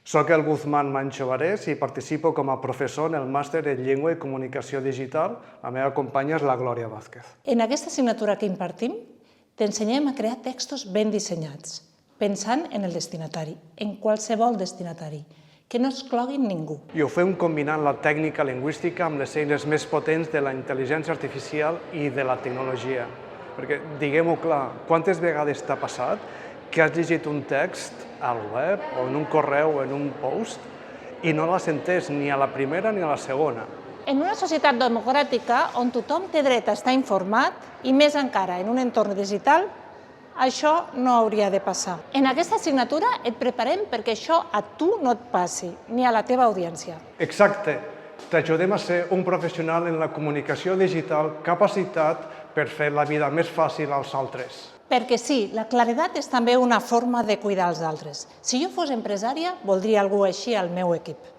Soc el Guzmán Manchovarés i participo com a professor en el màster en Llengua i Comunicació Digital. La meva companya és la Glòria Vázquez. En aquesta assignatura que impartim, t'ensenyem a crear textos ben dissenyats, pensant en el destinatari, en qualsevol destinatari, que no excloguin ningú. I ho fem combinant la tècnica lingüística amb les eines més potents de la intel·ligència artificial i de la tecnologia. Perquè, diguem-ho clar, quantes vegades t'ha passat que has llegit un text al web o en un correu o en un post i no l'has entès ni a la primera ni a la segona? En una societat democràtica on tothom té dret a estar informat i més encara en un entorn digital, això no hauria de passar. En aquesta assignatura et preparem perquè això a tu no et passi, ni a la teva audiència. Exacte. T'ajudem a ser un professional en la comunicació digital capacitat per fer la vida més fàcil als altres. Perquè sí, la claredat és també una forma de cuidar els altres. Si jo fos empresària, voldria algú així al meu equip.